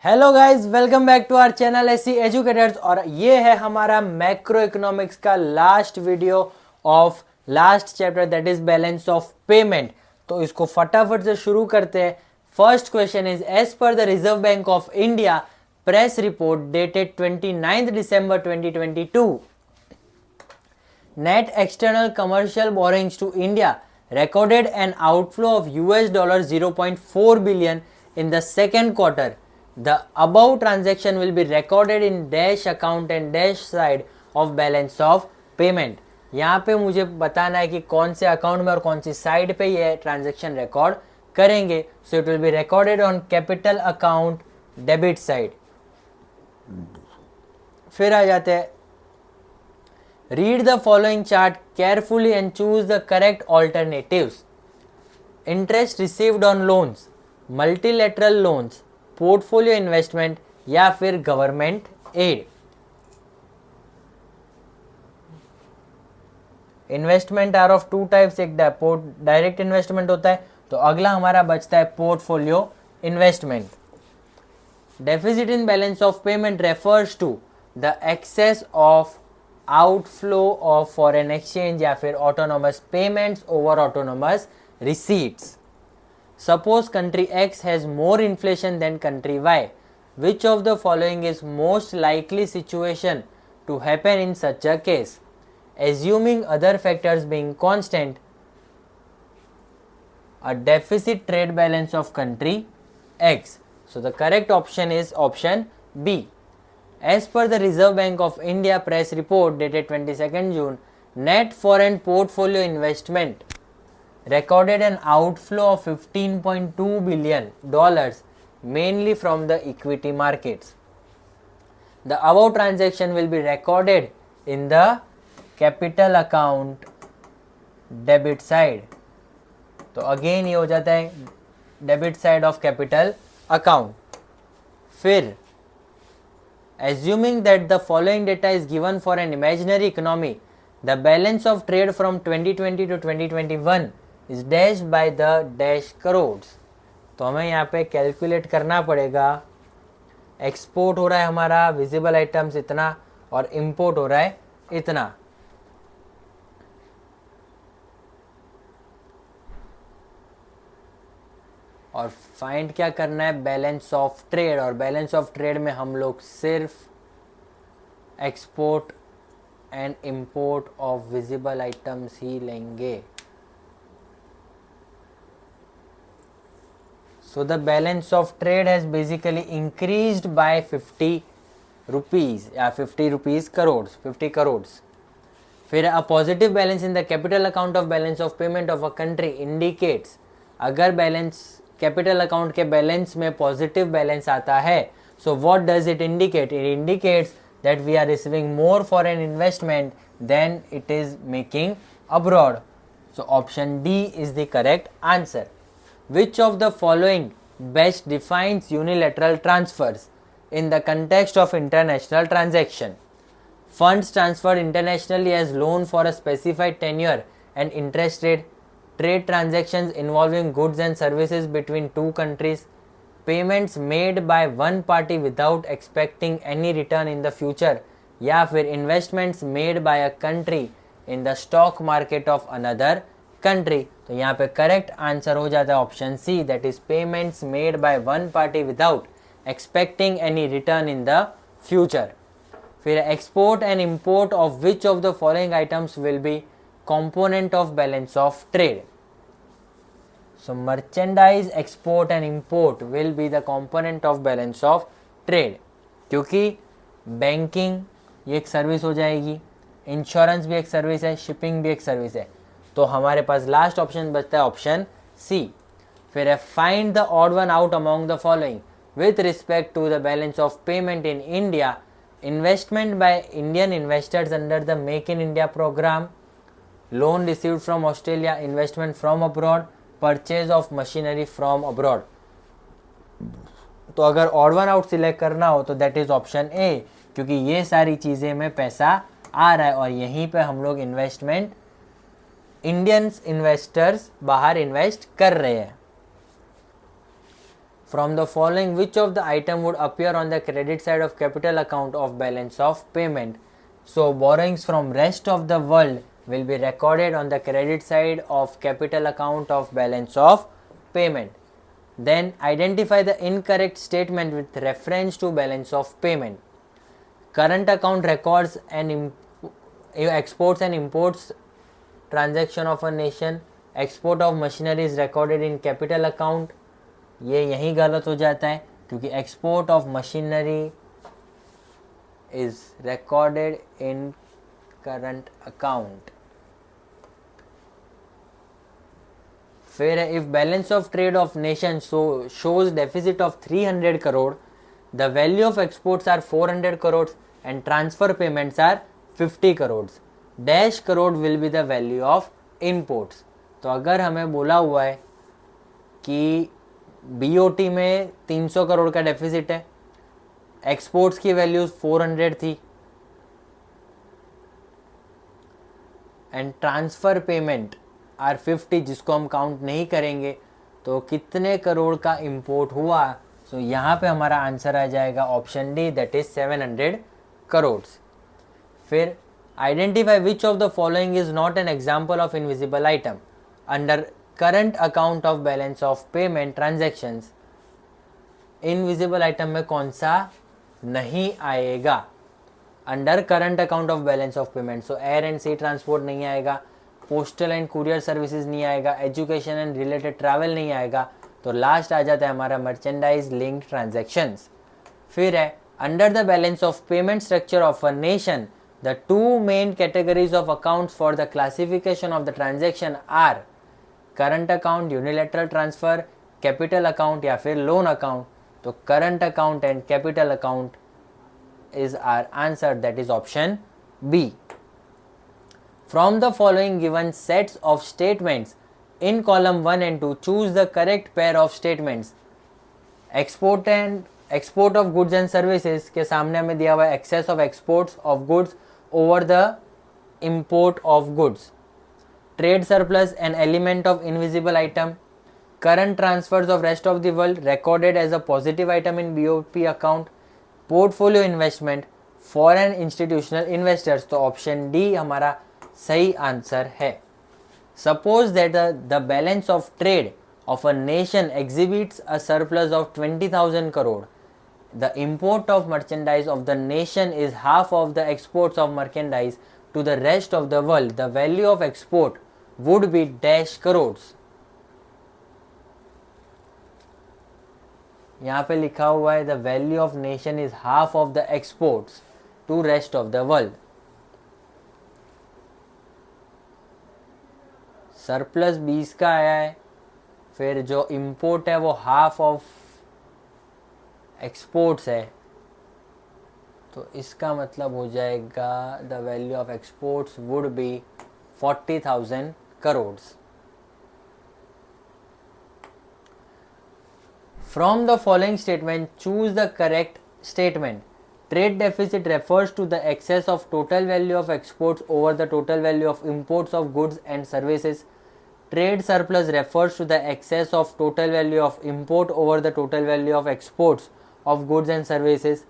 Hello guys, welcome back to our channel SC educators. और ये है हमारा मैक्रो इकोनॉमिक्स का last video of last chapter, that is balance of payment. तो इसको फटाफट से शुरू करते हैं। First question is, as per the reserve bank of India press report dated 29 December 2022, net external commercial borrowings to India recorded an outflow of $0.4 billion in the second quarter. The above transaction will be recorded in dash account and dash side of balance of payment. यहाँ पे मुझे बताना है कि कौन से account में और कौन सी साइड पे ये ट्रांजेक्शन रिकॉर्ड करेंगे. So it will be recorded on capital account debit side. फिर आ जाते हैं, read the following chart carefully and choose the correct alternatives. Interest received on loans, multilateral loans, portfolio investment या फिर government aid. Investment are of two types. एक direct investment होता है, तो अगला हमारा बचता है portfolio investment. Deficit in balance of payment refers to the excess of outflow of foreign exchange या फिर autonomous payments over autonomous receipts. Suppose country X has more inflation than country Y. Which of the following is most likely situation to happen in such a case? Assuming other factors being constant, a deficit trade balance of country X. So the correct option is option B. As per the Reserve Bank of India press report dated 22nd June, net foreign portfolio investment recorded an outflow of $15.2 billion, mainly from the equity markets. The above transaction will be recorded in the capital account debit side. तो again ये हो जाता है debit side of capital account. फिर assuming that the following data is given for an imaginary economy, the balance of trade from 2020 to 2021 is dashed by the dash crores. तो हमें यहाँ पे कैलकुलेट करना पड़ेगा. एक्सपोर्ट हो रहा है हमारा विजिबल आइटम्स इतना और इंपोर्ट हो रहा है इतना. और फाइंड क्या करना है, बैलेंस ऑफ ट्रेड. और बैलेंस ऑफ ट्रेड में हम लोग सिर्फ export and import of visible items ही लेंगे. So the balance of trade has basically increased by 50 rupees या 50 rupees crores, 50 crores. फिर a positive balance in the capital account of balance of payment of a country indicates, अगर balance capital account के balance में positive balance आता है, so what does it indicate? It indicates that we are receiving more foreign investment than it is making abroad. So option D is the correct answer. Which of the following best defines unilateral transfers in the context of international transaction? Funds transferred internationally as loan for a specified tenure and interest rate, trade transactions involving goods and services between two countries, payments made by one party without expecting any return in the future, या फिर investments made by a country in the stock market of another country. तो यहाँ पे correct answer हो जाता है option C, that is payments made by one party without expecting any return in the future. फिर export and import of which of the following items will be component of balance of trade. So merchandise, export and import will be the component of balance of trade, क्योंकि banking ये एक service हो जाएगी, insurance भी एक service है, shipping भी एक सर्विस है. तो हमारे पास लास्ट ऑप्शन बचता है ऑप्शन सी. फिर है find the odd one out among the following with respect to the balance of payment in India. Investment by Indian investors under the make in India program, loan received from Australia, investment from abroad, purchase of machinery from abroad. तो अगर odd one out select करना हो तो that is option A, क्योंकि ये सारी चीज़ें में पैसा आ रहा है और यहीं पे हम लोग इन्वेस्टमेंट इंडियन इन्वेस्टर्स बाहर इन्वेस्ट कर रहे हैं. From the following, which of the item would appear on the credit side of capital account of balance of payment? So borrowings from rest of the world will be recorded on the credit side of capital account of balance of payment. Then identify the incorrect statement with reference to balance of payment. Current account records and exports and imports transaction of a nation. Export of machinery is recorded in capital account. ये यहीं गलत हो जाता है क्योंकि export of machinery is recorded in current account. फिर if balance of trade of nation shows deficit of 300 crore, the value of exports are 400 crore and transfer payments are 50 crore. Dash crore will be the value of imports. तो अगर हमें बोला हुआ है कि BOT में 300 करोड़ का डेफिसिट है, एक्सपोर्ट्स की वैल्यूज 400 थी एंड ट्रांसफर पेमेंट आर 50 जिसको हम काउंट नहीं करेंगे, तो कितने करोड़ का इंपोर्ट हुआ? सो यहाँ पे हमारा आंसर आ जाएगा option D, that is 700 crore. फिर identify which of the following is not an example of invisible item. Under current account of balance of payment transactions invisible item में कौन सा नहीं आएगा? Under current account of balance of payment, so air and sea transport नहीं आएगा, postal and courier services नहीं आएगा, education and related travel नहीं आएगा. तो लास्ट आ जाता है हमारा मर्चेंडाइज लिंक्ड ट्रांजैक्शंस. फिर है under the balance of payment structure of a nation the two main categories of accounts for the classification of the transaction are current account, unilateral transfer, capital account या फिर loan account. तो current account and capital account is our answer, that is option B. From the following given sets of statements in column 1 and 2, choose the correct pair of statements. Export of goods and services के सामने हमें दिया हुआ है excess of exports of goods over the import of goods. Trade surplus an element of invisible item. Current transfers of rest of the world recorded as a positive item in BOP account. Portfolio investment, foreign institutional investors. तो option D हमारा सही answer है. Suppose that the balance of trade of a nation exhibits a surplus of 20,000 crore. The import of merchandise of the nation is half of the exports of merchandise to the rest of the world. The value of export would be dash crore. यहाँ पे लिखा हुआ है the value of nation is half of the exports to rest of the world. Surplus 20 का आया है, फिर जो इंपोर्ट है वो हाफ ऑफ एक्सपोर्ट्स है, तो इसका मतलब हो जाएगा the value of exports would be 40,000 crore. From the following statement, choose the correct statement. Trade deficit refers to the excess of total value of exports over the total value of imports of goods and services. Trade surplus refers to the excess of total value of import over the total value of exports of goods and services.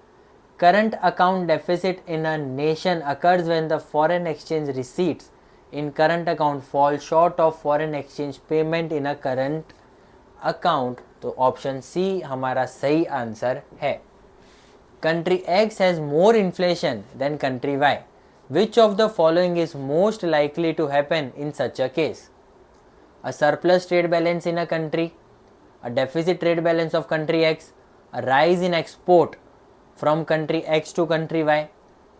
Current account deficit in a nation occurs when the foreign exchange receipts in current account fall short of foreign exchange payment in a current account. तो option C हमारा सही answer है. Country X has more inflation than country Y. Which of the following is most likely to happen in such a case? A surplus trade balance in a country, a deficit trade balance of country X, a rise in export from country X to country Y,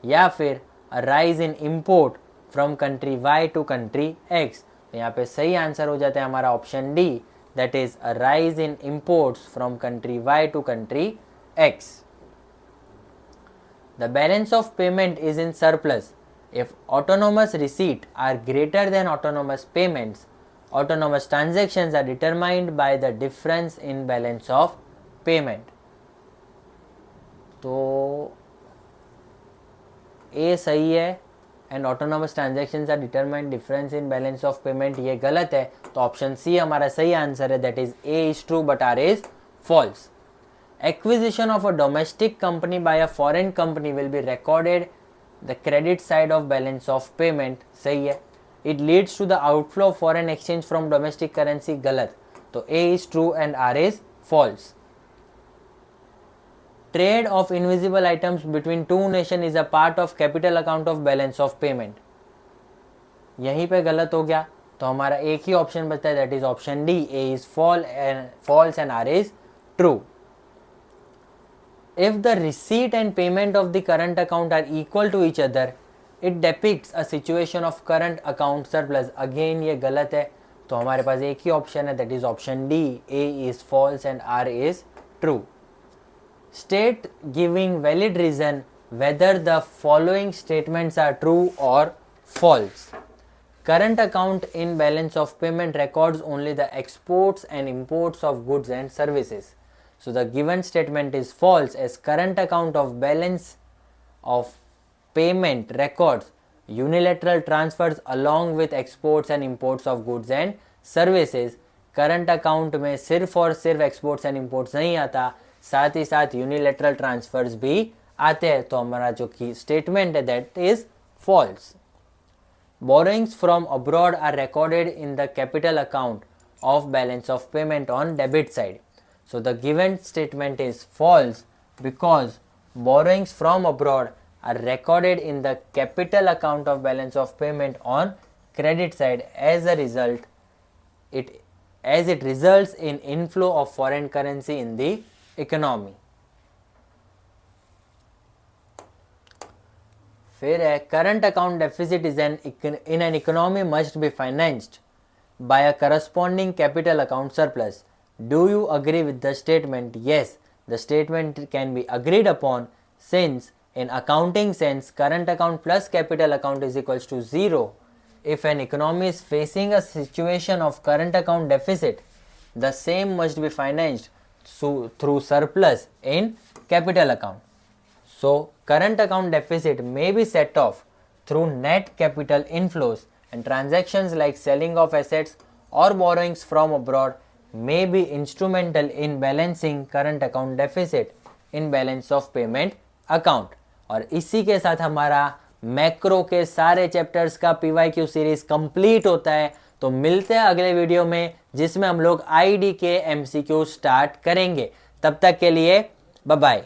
या फिर a rise in import from country Y to country X. तो यहाँ पे सही answer हो जाता है हमारा option D, that is a rise in imports from country Y to country X. The balance of payment is in surplus if autonomous receipts are greater than autonomous payments. Autonomous transactions are determined by the difference in balance of payment. तो A सही है and autonomous transactions are determined difference in balance of payment, ये गलत है. तो option C हमारा सही answer है, that is A is true but R is false. Acquisition of a domestic company by a foreign company will be recorded the credit side of balance of payment. सही है. It leads to the outflow of foreign exchange from domestic currency. गलत. तो A is true and R is false. Trade of invisible items between two nations is a part of capital account of balance of payment. यहीं पे गलत हो गया, तो हमारा एक ही ऑप्शन बचता है, that is option D. A is false and R is true. If the receipt and payment of the current account are equal to each other, it depicts a situation of current account surplus. Again ये गलत है, तो हमारे पास एक ही option है, that is option D. A is false and R is true. State giving valid reason whether the following statements are true or false. Current account in balance of payment records only the exports and imports of goods and services. So the given statement is false, as current account of balance of payment records unilateral transfers along with exports and imports of goods and services. Current account में सिर्फ और सिर्फ exports and imports नहीं आता, साथ ही साथ unilateral transverse भी आते हैं. तो हमारा जो की स्टेटमेंट है that is false. Borrowings from abroad are recorded in the capital account of balance of payment on debit side. So the given statement is false because borrowings from abroad are recorded in the capital account of balance of payment on credit side. As a result, it results in inflow of foreign currency in the economy. फिर है current account deficit is in an economy must be financed by a corresponding capital account surplus. Do you agree with the statement? Yes, the statement can be agreed upon since in accounting sense current account plus capital account is equals to 0. If an economy is facing a situation of current account deficit, the same must be financed through surplus in capital account. So current account deficit may be set off through net capital inflows, and transactions like selling of assets or borrowings from abroad may be instrumental in balancing current account deficit in balance of payment account. और इसी के साथ हमारा macro के सारे chapters का PYQ series complete होता है. तो मिलते हैं अगले वीडियो में जिसमें हम लोग IDK MCQ स्टार्ट करेंगे. तब तक के लिए बाय बाय.